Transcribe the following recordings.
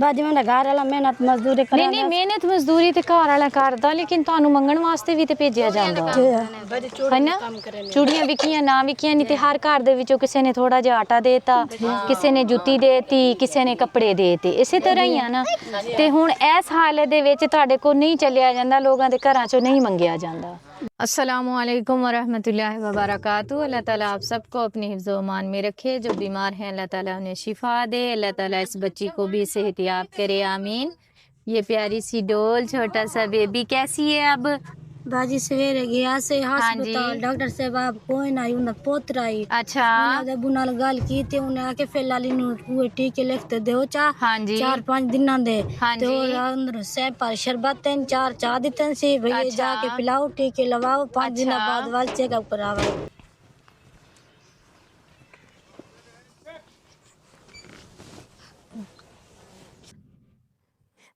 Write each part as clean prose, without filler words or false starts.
ਬਾਜੀ ਮੈਂ ਘਰ ਵਾਲਾ ਮਿਹਨਤ ਮਜ਼ਦੂਰੀ ਕਰਾ ਨਹੀਂ ਮਿਹਨਤ ਮਜ਼ਦੂਰੀ ਤੇ ਘਰ ਵਾਲਾ ਕਰਦਾ, ਲੇਕਿਨ ਤੁਹਾਨੂੰ ਮੰਗਣ ਵਾਸਤੇ ਵੀ ਤੇ ਭੇਜਿਆ ਜਾਂਦਾ ਹੈ ਨਾ। ਚੂੜੀਆਂ ਵਿਕੀਆਂ ਨਾ ਵਿਕੀਆਂ ਨਹੀਂ ਤੇ ਹਰ ਘਰ ਦੇ ਵਿੱਚੋਂ ਕਿਸੇ ਨੇ ਥੋੜਾ ਜਿਹਾ ਆਟਾ ਦੇਤਾ, ਕਿਸੇ ਨੇ ਜੁੱਤੀ ਦੇਤੀ, ਕਿਸੇ ਨੇ ਕੱਪੜੇ ਦੇਤੇ, ਇਸੇ ਤਰ੍ਹਾਂ ਹੀ ਆ ਨਾ। ਤੇ ਹੁਣ ਇਸ ਹਾਲਤ ਦੇ ਵਿੱਚ ਤੁਹਾਡੇ ਕੋਲ ਨਹੀਂ ਚੱਲਿਆ ਜਾਂਦਾ, ਲੋਕਾਂ ਦੇ ਘਰਾਂ ਚੋਂ ਨਹੀਂ ਮੰਗਿਆ ਜਾਂਦਾ। السلام علیکم ورحمۃ اللہ وبرکاتہ۔ اللہ تعالیٰ آپ سب کو اپنے حفظ و امان میں رکھے، جو بیمار ہیں اللہ تعالیٰ انہیں شفا دے، اللہ تعالیٰ اس بچی کو بھی صحت یاب کرے، آمین۔ یہ پیاری سی ڈول، چھوٹا سا بیبی کیسی ہے اب؟ ਬਾਜੀ ਸਵੇਰੇ ਗਿਆ ਸੀ ਹਸਪਤਾਲ, ਡਾਕਟਰ ਸਾਹਿਬ ਆਪ ਕੋਈ ਨਾ ਉਹਨਾਂ ਪੋਤਰਾ ਹੀ اچھا ਉਹਨਾਂ ਦੇ ਬੁਨਾਲ ਗੱਲ ਕੀਤੀ, ਉਹਨੇ ਆ ਕੇ ਫਿਲਹਾਲ ਨੂੰ ਉਹ ਟੀਕੇ ਲਿਖਤੇ ਦਿਓ ਚਾ ہاں جی 4-5 ਦਿਨਾਂ ਦੇ ہاں ਤੇ جی ਉਹ ਅੰਦਰ ਸੇ ਪਰ ਸ਼ਰਬਤ 3-4 ਚਾਹ ਦਿੱਤੇ ਸੀ ਭਈ ਜਾ ਕੇ ਪਿਲਾਓ, ਟੀਕੇ ਲਵਾਓ, 5 ਦਿਨਾਂ ਬਾਅਦ ਵਾਲ ਚੈੱਕਅਪ ਕਰਾਓ।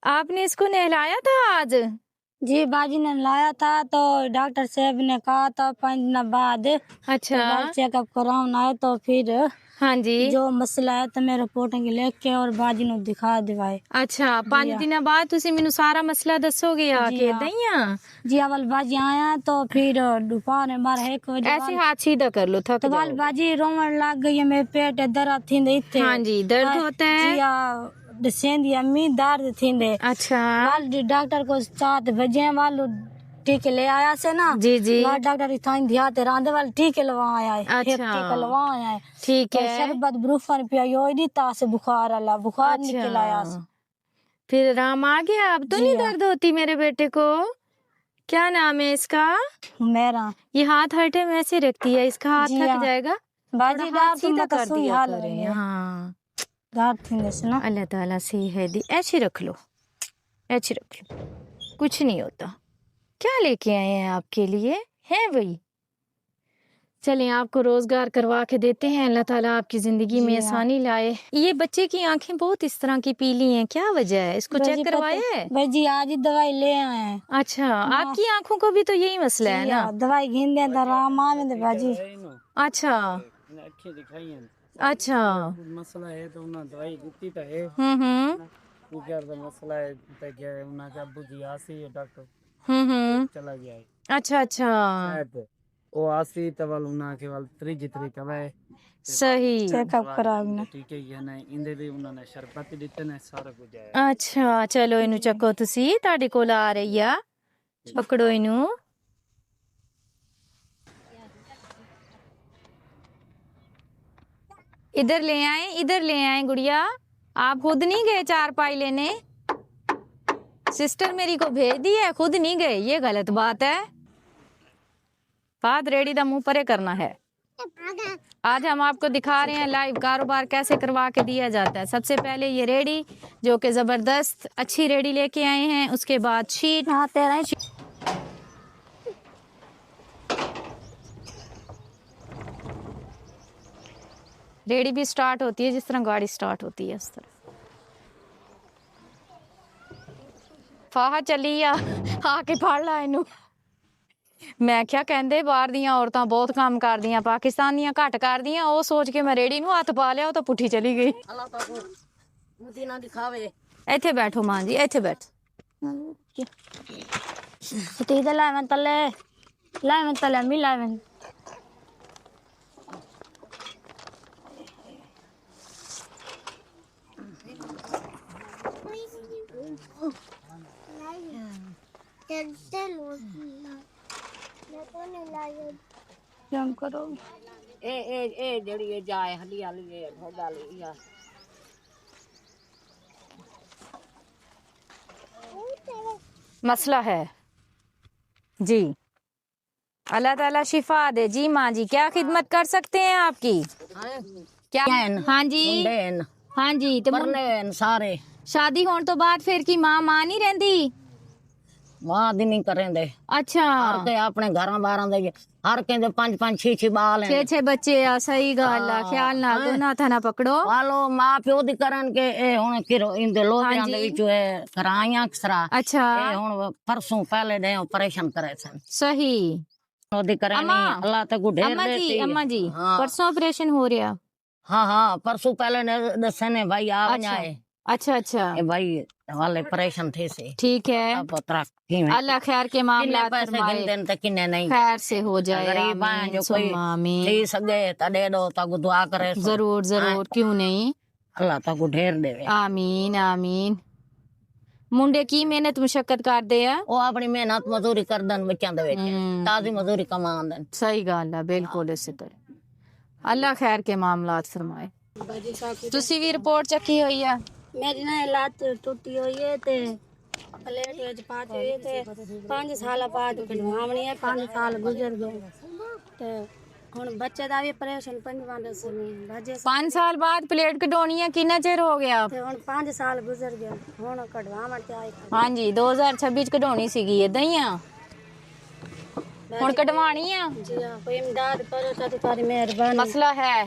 آپ نے اس کو نہلایا تھا آج؟ جی باجی نے لایا تھا تو ڈاکٹر صاحب نے کہا تھا 5 دن بعد اچھا چیک اپ کراؤنا ہے، تو پھر ہاں جی جو مسئلہ ہے تو میں رپورٹیں لکھ کے اور باجی نو دکھا دیوائے۔ اچھا 5 دن بعد تسی مینوں سارا مسئلہ دسو گے آ کے دئیاں؟ جی اول باجی آیا تو پھر دوپہر 1 بجے ایسے ہاتھ سیدھا کر لو، تھک تو جاؤ۔ باجی رومن لگ گئی ہے، میرے پیٹ درد تھیندے اتھے۔ ہاں جی درد ہوتا ہے۔ جی دسیندی امی درد تھیندے۔ اچھا وال ڈاکٹر کو 7 بجے والو ٹیکے لے آیا سے نا، جی جی ڈاکٹر اتھائیں دھیاتے راندے وال ٹیکے لوا آیا ہے، اچھا ٹیکا لوا آیا ہے، ٹھیک ہے۔ شربت بروفن پیا یو دی تا سے بخار اللہ بخار نکل آیا۔ پھر آرام آ گیا؟ اب تو نہیں درد ہوتی میرے بیٹے کو؟ کیا نام ہے اس کا؟ میرا یہ ہاتھ ہرٹے میں ایسے رکھتی ہے، اس کا ہاتھ تھک جائے گا، باجی ہاتھ دار سیدھا تو کر سوئی دیا حال کرے۔ ہے، ہاں دار تھیندے سے نا۔ اللہ تعالیٰ صحیح ہے دی، ایسے رکھ لو، ایسے رکھ لو، کچھ نہیں ہوتا۔ کیا لے کے آئے ہیں آپ کے لیے؟ ہیں وہی؟ چلیں آپ کو روزگار کروا کے دیتے ہیں، اللہ تعالیٰ آپ کی زندگی میں آسانی لائے۔ یہ بچے کی آنکھیں بہت اس طرح کی پیلی ہیں، کیا وجہ ہے؟ اس کو چیک کروایا ہے؟ بھائی جی آج ہی دوائی لے آئے ہیں۔ اچھا آپ کی آنکھوں کو بھی تو یہی مسئلہ ہے نا؟ دوائی گھن دیں تو رام آویں دے باجی۔ اچھا اچھا مسئلہ ہے تو انہاں دوائی دیتی تو ہے، وہ کیا مسئلہ ہے تے کہ انہاں کا ابو جی آسی ڈاکٹر چلا گیا ہے۔ اچھا اچھا وہ آسی تو وال انہاں کے وال 3 ہے صحیح۔ چیک اپ کراونا۔ ٹھیک ہے یہ نہیں اندے بھی انہوں نے شربت دیتے نے سارا کچھ ہے۔ اچھا چلو اینو چکو تسی، تہاڈے کول آ رہی آ، پکڑو اینو۔ ادھر لے آئیں گڑیا، آپ خود نہیں گئے 4 پائی لینے؟ سسٹر میری کو بھیج دی ہے، خود نہیں گئے، یہ غلط بات ہے۔ بات ریڑی دا منہ پرے کرنا ہے۔ آج ہم آپ کو دکھا رہے ہیں لائیو کاروبار کیسے کروا کے دیا جاتا ہے۔ سب سے پہلے یہ ریڑی جو کہ زبردست اچھی ریڑی لے کے آئے ہیں، اس کے بعد شیٹ، ہاں تیرا ہی ریڑی بھی سٹارٹ ہوتی ہے جس طرح گاڑی سٹارٹ ہوتی ہے اس طرح۔ فاہا چلی آ کے پڑھ لا اینو۔ میں کیا کہندے باہر دیاں عورتاں بہت کام کر دیاں، پاکستان دیاں گھٹ کر دیاں، وہ سوچ کے میں ریڑی نو ہاتھ پا لیا تو پٹھی چلی گئی۔ مدینہ دکھاوے۔ ایتھے بیٹھو ماں جی، ایتھے بیٹھ۔ تیدہ لائے میں تلے ملائے میں۔ کیا کرو اے جڑی جائے ہلی والی ڈالی یا مسئلہ ہے جی، اللہ تعالیٰ شفا دے۔ جی ماں جی کیا خدمت کر سکتے ہیں آپ کی؟ کیا؟ ہاں جی ہاں جی سارے شادی ہون تو بعد پھر کی ماں نہیں رہندی؟ ماں دی نہیں کریں دے، اچھا ہر کے اپنے گھراں باراں دے ہر کے دے 5 6 بال ہیں، 6 بچے آ، صحیح گل آ، خیال نہ گناہ تھا نہ پکڑو۔ والو ماں پیو دی کرن کے اے ہن کرو ان دے لوہیاں دے وچ اے کرائیاں کسرا اچھا اے ہن پرسوں پہلے دے آپریشن کرے سن، صحیح۔ او دی کرے نہیں اللہ تے کو ڈھیر دیتی۔ اما جی پرسوں آپریشن ہو رہا؟ ہاں پرسوں پہلے دسے نے بھائی آ جائے अच्छा अच्छा ये भाई वाले परेशान थे से ठीक है अब तरक्की में अल्लाह खैर के किन्ने मामला पैसे गिनते हैं तो किन्ने नहीं खैर से हो जाए गरीब हैं आमीन जो कोई सुम्मा आमीन दे सके तो दे दो ताको दुआ करे सो। जरूर जरूर क्यों नहीं अल्लाह ताको ढेर देवे आमीन आमीन मुंडे की मेहनत मुशक्कत करते आ वो अपनी मेहनत मजदूरी कर दन बच्चों दे विच ताजी मजदूरी कमा दन सही गल है बिल्कुल इस तरह अल्लाह खैर के मामलात फरमाए ਤੁਸੀਂ ਵੀ ਰਿਪੋਰਟ ਚੱਕੀ ਹੋਈ ਆ मेरी ना लात टूटी हुई है ते प्लेट विच पाती हुई ते 5 साल बाद कढवावनी है 5 साल गुजर गए ते ਹੁਣ ਬੱਚੇ ਦਾ ਵੀ ਆਪਰੇਸ਼ਨ ਪੰਜਵਾਂ ਦਸਵੀਂ ਬਾਜੇ 5 ਸਾਲ ਬਾਅਦ ਪਲੇਟ ਕਢਾਉਣੀ ਆ ਕਿੰਨਾ ਚਿਰ ਹੋ ਗਿਆ ਤੇ ਹੁਣ 5 ਸਾਲ ਗੁਜ਼ਰ ਗਏ ਹੁਣ ਕਢਵਾਵਣ ਤੇ ਆਏ ਹਾਂਜੀ 2026 ਚ ਕਢਾਉਣੀ ਸੀਗੀ ਇਦਾਂ ਹੀ ਆ ਹੁਣ ਕਢਵਾਣੀ ਆ ਜੀ ਆ ਕੋਈ ਇਮਦਾਦ ਕਰੋ ਤਾਂ ਤੁਹਾਡੀ ਮਿਹਰਬਾਨੀ ਮਸਲਾ ਹੈ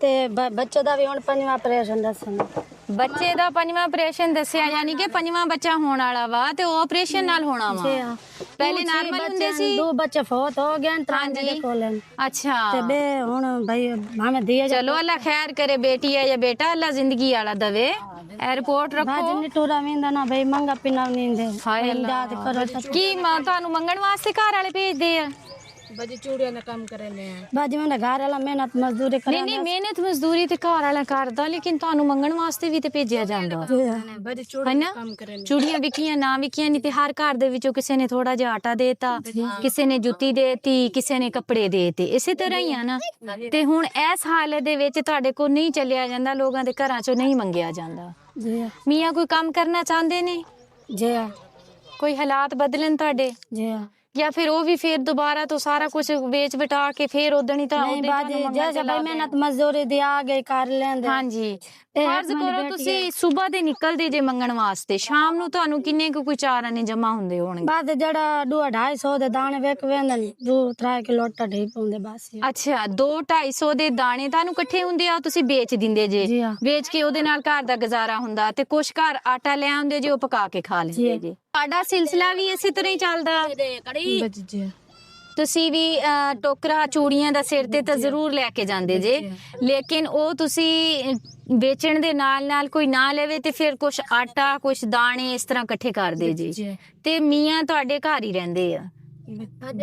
ਤੇ ਬੱਚੇ ਦਾ ਵੀ ਹੁਣ ਪੰਜਵਾਂ ਆਪਰੇਸ਼ਨ ਦੱਸਣਾ ਬੱਚੇ ਦਾ ਪੰਜਵਾਂ ਆਪਰੇਸ਼ਨ ਦੱਸਿਆ ਯਾਨੀ ਕਿ ਪੰਜਵਾਂ ਬੱਚਾ ਹੋਣ ਵਾਲਾ ਵਾ ਤੇ ਉਹ ਆਪਰੇਸ਼ਨ ਨਾਲ ਹੋਣਾ ਵਾ ਪਹਿਲੇ ਨਾਰਮਲ ਹੁੰਦੇ ਸੀ ਦੋ ਬੱਚੇ ਫੌਤ ਹੋ ਗਏ ਤਰਾਂਜੇ ਦੇ ਕੋਲ ਅੱਛਾ ਤੇ ਬੇ ਹੁਣ ਭਾਈ ਹਮੇ ਦਿਆ ਚਲੋ ਅੱਲਾ ਖੈਰ ਕਰੇ ਬੇਟੀ ਹੈ ਜਾਂ ਬੇਟਾ ਅੱਲਾ ਜ਼ਿੰਦਗੀ ਵਾਲਾ ਦਵੇ ਇਹ ਰਿਪੋਰਟ ਰੱਖੋ ਬਾਜਨ ਟੂਰਾ ਵਿੰਦਾ ਨਾ ਭਾਈ ਮੰਗਾ ਪਿਨਾ ਨੀਂਦੇ ਹਾਏ ਇਮਦਾਦ ਕਰੋ ਤਾਂ ਕੀ ਮਾਂ ਤੁਹਾਨੂੰ ਮੰਗਣ ਵਾਸਤੇ ਘਰ ਵਾਲੇ ਭੇਜਦੇ ਆ ਬਾਜੀ ਮੈਂ ਘਰ ਵਾਲਾ ਮਿਹਨਤ ਮਜ਼ਦੂਰੀ ਕਰ ਨਹੀਂ ਨਹੀਂ ਮਿਹਨਤ ਮਜ਼ਦੂਰੀ ਤੇ ਘਰ ਵਾਲਾ ਕਰਦਾ ਲੇਕਿਨ ਤੁਹਾਨੂੰ ਮੰਗਣ ਵਾਸਤੇ ਵੀ ਤੇ ਭੇਜਿਆ ਜਾਂਦਾ ਹੈਨਾ ਚੂੜੀਆਂ ਵਿਕੀਆਂ ਨਾ ਵਿਕੀਆਂ ਨਹੀਂ ਤੇ ਹਰ ਘਰ ਦੇ ਵਿੱਚੋਂ ਕਿਸੇ ਨੇ ਥੋੜਾ ਜਿਹਾ ਆਟਾ ਦੇਤਾ ਕਿਸੇ ਨੇ ਜੁੱਤੀ ਦੇਤੀ ਕਿਸੇ ਨੇ ਕੱਪੜੇ ਦੇਤੇ ਇਸੇ ਤਰ੍ਹਾਂ ਹੀ ਆ ਨਾ ਤੇ ਹੁਣ ਇਸ ਹਾਲਤ ਦੇ ਵਿੱਚ ਤੁਹਾਡੇ ਕੋਲ ਨਹੀਂ ਚੱਲਿਆ ਜਾਂਦਾ ਲੋਕਾਂ ਦੇ ਘਰਾਂ ਚੋਂ ਨਹੀਂ ਮੰਗਿਆ ਜਾਂਦਾ ਜੀ ਮੀਆਂ ਕੋਈ ਕੰਮ ਕਰਨਾ ਚਾਹੁੰਦੇ ਨੇ ਜੀ ਕੋਈ ਹਾਲਾਤ ਬਦਲਣ ਤੁਹਾਡੇ ਜੀ या फिर वो भी फिर दोबारा तो सारा कुछ बेच बिटा के फिर उदण ही ਨਹੀਂ ਬਾਜੀ ਜੈਸੇ ਭਾਈ ਮਿਹਨਤ ਮਜ਼ਦੂਰੀ ਦੇ ਆ ਗਏ ਕਰ ਲੈਂਦੇ ਹਾਂਜੀ ਫਰਜ਼ ਕਰੋ ਤੁਸੀਂ ਸਵੇਰ ਦੇ ਨਿਕਲਦੇ ਜੇ ਮੰਗਣ ਵਾਸਤੇ ਸ਼ਾਮ ਨੂੰ ਤੁਹਾਨੂੰ ਕਿੰਨੇ ਕੁ ਕੋਈ ਚਾਰ ਆਨੇ ਜਮਾ ਹੁੰਦੇ ਹੋਣਗੇ ਬਾਅਦ ਜਿਹੜਾ 2-250 ਦੇ ਦਾਣੇ ਵੇਖ ਵੇਂਦਨ 2-3 ਕਿਲੋ ਆਟਾ ਢੀ ਪਾਉਂਦੇ ਬਸ ਅੱਛਾ 2-250 ਦੇ ਦਾਣੇ ਤੁਹਾਨੂੰ ਇਕੱਠੇ ਹੁੰਦੇ ਆ ਤੁਸੀਂ ਵੇਚ ਦਿੰਦੇ ਜੇ ਜੀ ਹਾਂ। ਵੇਚ ਕੇ ਉਹਦੇ ਨਾਲ ਘਰ ਦਾ ਗੁਜ਼ਾਰਾ ਹੁੰਦਾ ਤੇ ਕੁਛ ਘਰ ਆਟਾ ਲੈ ਆਉਂਦੇ ਜੇ ਉਹ ਪਕਾ ਕੇ ਖਾ ਲੈਂਦੇ ਜੇ ਸਾਡਾ ਸਿਲਸਿਲਾ ਵੀ ਇਸੇ ਤਰ੍ਹਾਂ ਹੀ ਚੱਲਦਾ ਜੀ ਤੁਸੀਂ ਵੀ ਟੋਕਰਾ ਚੂੜੀਆਂ ਦਾ ਸਿਰ ਤੇ ਤਾਂ ਜ਼ਰੂਰ ਲੈ ਕੇ ਜਾਂਦੇ ਜੇ ਲੇਕਿਨ ਉਹ ਤੁਸੀਂ ਵੇਚਣ ਦੇ ਨਾਲ ਨਾਲ ਕੋਈ ਨਾ ਲਵੇ ਤੇ ਫਿਰ ਕੁਛ ਆਟਾ ਕੁਛ ਦਾਣੇ ਇਸ ਤਰ੍ਹਾਂ ਇਕੱਠੇ ਕਰਦੇ ਜੇ ਤੇ ਮੀਆਂ ਤੁਹਾਡੇ ਘਰ ਹੀ ਰਹਿੰਦੇ ਆ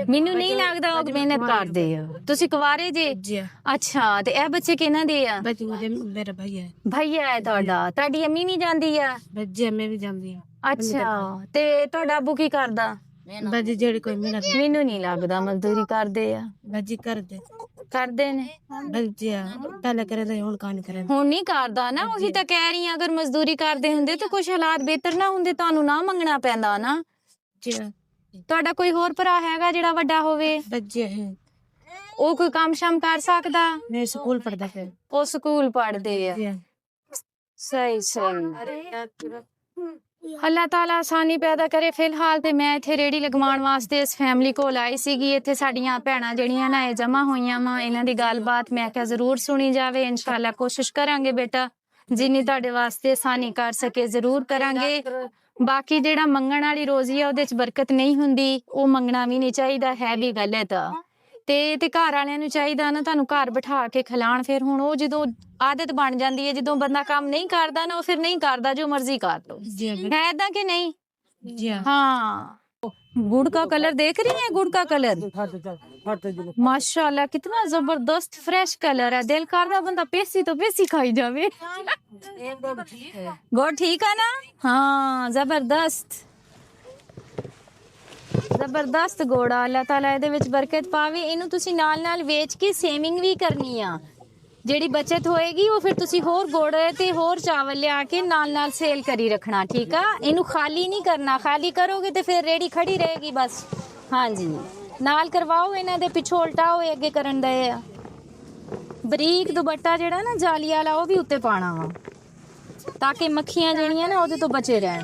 ਮੈਨੂੰ ਨਹੀਂ ਲੱਗਦਾ ਉਹ ਮਿਹਨਤ ਕਰਦੇ ਆ ਤੁਸੀਂ ਕੁਵਾਰੇ ਜੇ ਅੱਛਾ ਤੇ ਇਹ ਬੱਚੇ ਕਿਹਨਾਂ ਦੇ ਆ ਮੇਰਾ ਭਾਈ ਹੈ ਭਈਆ ਹੈ ਤੁਹਾਡੀ ਅੰਮੀ ਵੀ ਜਾਂਦੀ ਆ ਬੱਜੇ ਮੈਂ ਵੀ ਜਾਂਦੀ ਹਾਂ ਅੱਛਾ ਤੇ ਤੁਹਾਡਾ ਅੱਬੂ ਕੀ ਕਰਦਾ ਬਾਜੀ ਜਿਹੜੀ ਕੋਈ ਮਿਹਨਤ ਮੈਨੂੰ ਨਹੀਂ ਲੱਗਦਾ ਮਜ਼ਦੂਰੀ ਕਰਦੇ ਆ ਬਾਜੀ ਕਰਦੇ ਨੇ ਬਾਜੀ ਪਹਿਲੇ ਕਰਦੇ ਹੁਣ ਕਾਨ ਕਰੇ ਹੁਣ ਨਹੀਂ ਕਰਦਾ ਨਾ ਉਹੀ ਤਾਂ ਕਹਿ ਰਹੀ ਆ ਅਗਰ ਮਜ਼ਦੂਰੀ ਕਰਦੇ ਹੁੰਦੇ ਤਾਂ ਕੁਝ ਹਾਲਾਤ ਬਿਹਤਰ ਨਾ ਹੁੰਦੇ ਤੁਹਾਨੂੰ ਨਾ ਮੰਗਣਾ ਪੈਂਦਾ ਨਾ ਜੀ ਤੁਹਾਡਾ ਕੋਈ ਹੋਰ ਭਰਾ ਹੈਗਾ ਜਿਹੜਾ ਵੱਡਾ ਹੋਵੇ ਬੱਜੇ ਹੈ ਉਹ ਕੋਈ ਕੰਮ ਸ਼ਮ ਕਰ ਸਕਦਾ ਮੈਂ ਸਕੂਲ ਪੜਦਾ ਫਿਰ ਉਹ ਸਕੂਲ ਪੜ੍ਹਦੇ ਆ ਸਹੀ ਅੱਲਾਹ ਤਾਲਾ ਆਸਾਨੀ ਪੈਦਾ ਕਰੇ ਫਿਲਹਾਲ ਤੇ ਮੈਂ ਇੱਥੇ ਰੇੜੀ ਲਗਵਾਉਣ ਵਾਸਤੇ ਇਸ ਫੈਮਿਲੀ ਕੋਲ ਆਈ ਸੀਗੀ ਇੱਥੇ ਸਾਡੀਆਂ ਭੈਣਾਂ ਜਿਹੜੀਆਂ ਨਾ ਇਹ ਜਮਾ ਹੋਈਆਂ ਵਾ ਇਹਨਾਂ ਦੀ ਗੱਲਬਾਤ ਮੈਂ ਕਿਹਾ ਜ਼ਰੂਰ ਸੁਣੀ ਜਾਵੇ ਇਨਸ਼ਾਅੱਲਾ ਕੋਸ਼ਿਸ਼ ਕਰਾਂਗੇ ਬੇਟਾ ਜਿੰਨੀ ਤੁਹਾਡੇ ਵਾਸਤੇ ਆਸਾਨੀ ਕਰ ਸਕੇ ਜ਼ਰੂਰ ਕਰਾਂਗੇ ਬਾਕੀ ਜਿਹੜਾ ਮੰਗਣ ਵਾਲੀ ਰੋਜ਼ੀ ਆ ਉਹਦੇ ਚ ਬਰਕਤ ਨਹੀਂ ਹੁੰਦੀ ਉਹ ਮੰਗਣਾ ਵੀ ਨਹੀਂ ਚਾਹੀਦਾ ਹੈ ਵੀ ਗਲਤ ਆ ਤੇ ਘਰ ਵਾਲਿਆਂ ਨੂੰ ਚਾਹੀਦਾ ਨਾ ਤੁਹਾਨੂੰ ਘਰ ਬਿਠਾ ਕੇ ਖਿਲਾਣ ਫਿਰ ਹੁਣ ਉਹ ਜਦੋਂ ਆਦਤ ਬਣ ਜਾਂਦੀ ਹੈ ਜਦੋਂ ਬੰਦਾ ਕੰਮ ਨਹੀਂ ਕਰਦਾ ਨਾ ਉਹ ਫਿਰ ਨਹੀਂ ਕਰਦਾ ਜੋ ਮਰਜ਼ੀ ਕਰ ਲੋ ਹੈ ਏਦਾਂ ਕਿ ਨਹੀਂ ਜੀ हाँ गुड़ का कलर देख रही है गुड़ का कलर माशाल्लाह कितना जबरदस्त फ्रेश कलर है दिल करदा बंदा पेसी तो पेसी खाई जावे गुड़ ठीक है ना हाँ जबरदस्त ਜ਼ਬਰਦਸਤ ਗੋੜਾ ਅੱਲਾਹ ਤਾਲਾ ਇਹਦੇ ਵਿੱਚ ਬਰਕਤ ਪਾਵੇ ਇਹਨੂੰ ਤੁਸੀਂ ਨਾਲ ਨਾਲ ਵੇਚ ਕੇ ਸੇਵਿੰਗ ਵੀ ਕਰਨੀ ਆ ਜਿਹੜੀ ਬਚਤ ਹੋਏਗੀ ਉਹ ਫਿਰ ਤੁਸੀਂ ਹੋਰ ਗੁੜ ਤੇ ਹੋਰ ਚਾਵਲ ਲਿਆ ਕੇ ਨਾਲ ਨਾਲ ਸੇਲ ਕਰੀ ਰੱਖਣਾ ਠੀਕ ਆ ਇਹਨੂੰ ਖਾਲੀ ਨਹੀਂ ਕਰਨਾ ਖਾਲੀ ਕਰੋਗੇ ਤੇ ਫਿਰ ਰੇੜੀ ਖੜੀ ਰਹੇਗੀ ਬਸ ਹਾਂਜੀ ਨਾਲ ਕਰਵਾਓ ਇਹਨਾਂ ਦੇ ਪਿੱਛੋਂ ਉਲਟਾ ਹੋਏ ਅੱਗੇ ਕਰਨ ਦਏ ਆ ਬਰੀਕ ਦੁਪੱਟਾ ਜਿਹੜਾ ਨਾ ਜਾਲੀ ਵਾਲਾ ਉਹ ਵੀ ਉੱਤੇ ਪਾਣਾ ਵਾ ਤਾਂ ਕਿ ਮੱਖੀਆਂ ਜਿਹੜੀਆਂ ਨਾ ਉਹਦੇ ਤੋਂ ਬਚੇ ਰਹਿਣ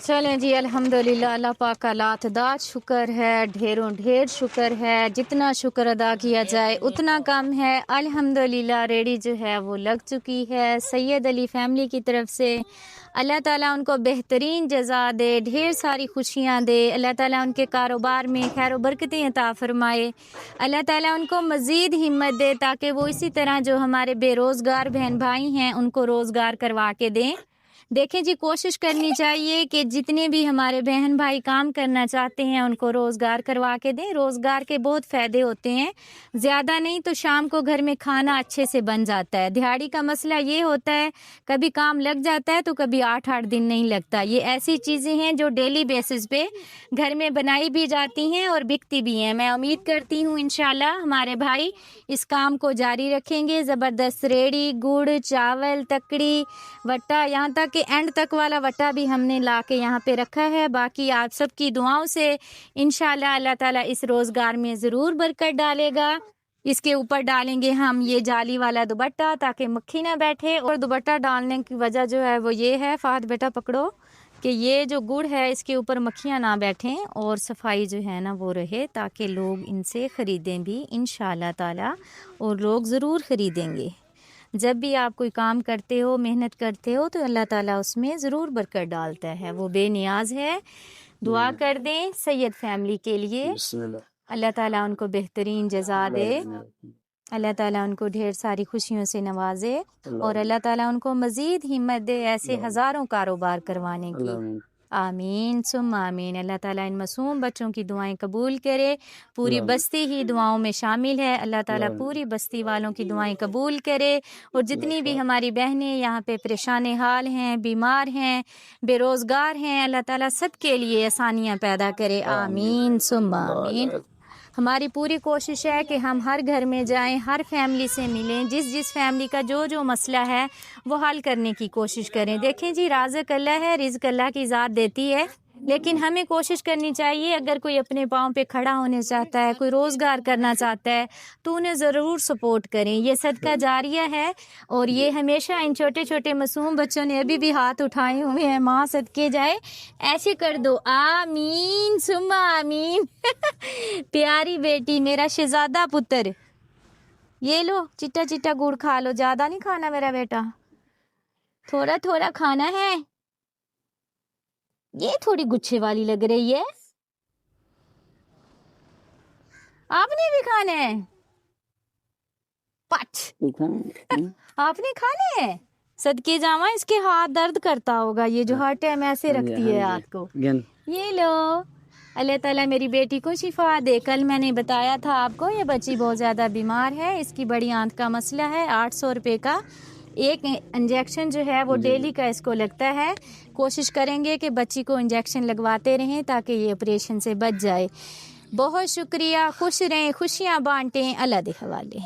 چلیں جی الحمدللہ، اللہ پاک کا لاتعداد شکر ہے، ڈھیروں ڈھیر شکر ہے، جتنا شکر ادا کیا جائے اتنا کم ہے۔ الحمدللہ ریڑی جو ہے وہ لگ چکی ہے سید علی فیملی کی طرف سے۔ اللہ تعالیٰ ان کو بہترین جزا دے، ڈھیر ساری خوشیاں دے، اللہ تعالیٰ ان کے کاروبار میں خیر و برکتیں عطا فرمائے، اللہ تعالیٰ ان کو مزید ہمت دے تاکہ وہ اسی طرح جو ہمارے بے روزگار بہن بھائی ہیں ان کو روزگار کروا کے دیں۔ دیکھیں جی، کوشش کرنی چاہیے کہ جتنے بھی ہمارے بہن بھائی کام کرنا چاہتے ہیں ان کو روزگار کروا کے دیں۔ روزگار کے بہت فائدے ہوتے ہیں، زیادہ نہیں تو شام کو گھر میں کھانا اچھے سے بن جاتا ہے۔ دہاڑی کا مسئلہ یہ ہوتا ہے کبھی کام لگ جاتا ہے تو کبھی 8 دن نہیں لگتا۔ یہ ایسی چیزیں ہیں جو ڈیلی بیسس پہ گھر میں بنائی بھی جاتی ہیں اور بکتی بھی ہیں۔ میں امید کرتی ہوں انشاءاللہ ہمارے بھائی اس کام کو جاری رکھیں گے۔ زبردست ریڑی، گڑ، چاول، تکڑی، وٹا، یہاں تک کہ اینڈ تک والا وٹا بھی ہم نے لا کے یہاں پہ رکھا ہے۔ باقی آپ سب کی دعاؤں سے انشاءاللہ اللہ تعالیٰ اس روزگار میں ضرور برکت ڈالے گا۔ اس کے اوپر ڈالیں گے ہم یہ جالی والا دوپٹہ تاکہ مکھی نہ بیٹھے، اور دوپٹہ ڈالنے کی وجہ جو ہے وہ یہ ہے، فہد بیٹا پکڑو، کہ یہ جو گڑ ہے اس کے اوپر مکھیاں نہ بیٹھیں اور صفائی جو ہے نا وہ رہے، تاکہ لوگ ان سے خریدیں بھی انشاءاللہ تعالیٰ، اور لوگ ضرور خریدیں گے۔ جب بھی آپ کوئی کام کرتے ہو، محنت کرتے ہو، تو اللہ تعالیٰ اس میں ضرور برکت ڈالتا ہے، وہ بے نیاز ہے۔ دعا کر دیں سید فیملی کے لیے، اللہ تعالیٰ ان کو بہترین جزا دے، اللہ تعالیٰ ان کو ڈھیر ساری خوشیوں سے نوازے، اور اللہ تعالیٰ ان کو مزید ہمت دے ایسے ہزاروں کاروبار کروانے کی۔ آمین ثم آمین۔ اللہ تعالیٰ ان معصوم بچوں کی دعائیں قبول کرے، پوری بستی ہی دعاؤں میں شامل ہے، اللہ تعالیٰ پوری بستی والوں کی دعائیں قبول کرے، اور جتنی بھی ہماری بہنیں یہاں پہ پریشان حال ہیں، بیمار ہیں، بے روزگار ہیں، اللہ تعالیٰ سب کے لیے آسانیاں پیدا کرے۔ آمین ثم آمین۔ ہماری پوری کوشش ہے کہ ہم ہر گھر میں جائیں، ہر فیملی سے ملیں، جس فیملی کا جو مسئلہ ہے وہ حل کرنے کی کوشش کریں۔ دیکھیں جی، رازق اللہ ہے، رزق اللہ کی ذات دیتی ہے، لیکن ہمیں کوشش کرنی چاہیے اگر کوئی اپنے پاؤں پہ کھڑا ہونے چاہتا ہے، کوئی روزگار کرنا چاہتا ہے تو انہیں ضرور سپورٹ کریں۔ یہ صدقہ جاریہ ہے، اور یہ ہمیشہ ان چھوٹے چھوٹے معصوم بچوں نے ابھی بھی ہاتھ اٹھائے ہوئے ہیں، ماں صدقے جائے ایسے کر دو، آمین ثم آمین۔ پیاری بیٹی، میرا شہزادہ پتر، یہ لو چٹا چٹا گڑ کھا لو، زیادہ نہیں کھانا میرا بیٹا، تھوڑا تھوڑا کھانا ہے۔ یہ تھوڑی گچھے والی لگ رہی ہے، آپ نے بھی کھانا ہے؟ پٹ آپ نے کھانا ہے؟ صدقے جاواں، اس کے ہاتھ درد کرتا ہوگا، یہ جو ہر ٹائم ایسے رکھتی ہے ہاتھ کو۔ یہ لو، اللہ تعالیٰ میری بیٹی کو شفا دے۔ کل میں نے بتایا تھا آپ کو یہ بچی بہت زیادہ بیمار ہے، اس کی بڑی آنت کا مسئلہ ہے، 800 روپے کا ایک انجیکشن جو ہے وہ ڈیلی کا اس کو لگتا ہے۔ کوشش کریں گے کہ بچی کو انجیکشن لگواتے رہیں تاکہ یہ آپریشن سے بچ جائے۔ بہت شکریہ، خوش رہیں، خوشیاں بانٹیں، اللہ دے حوالے۔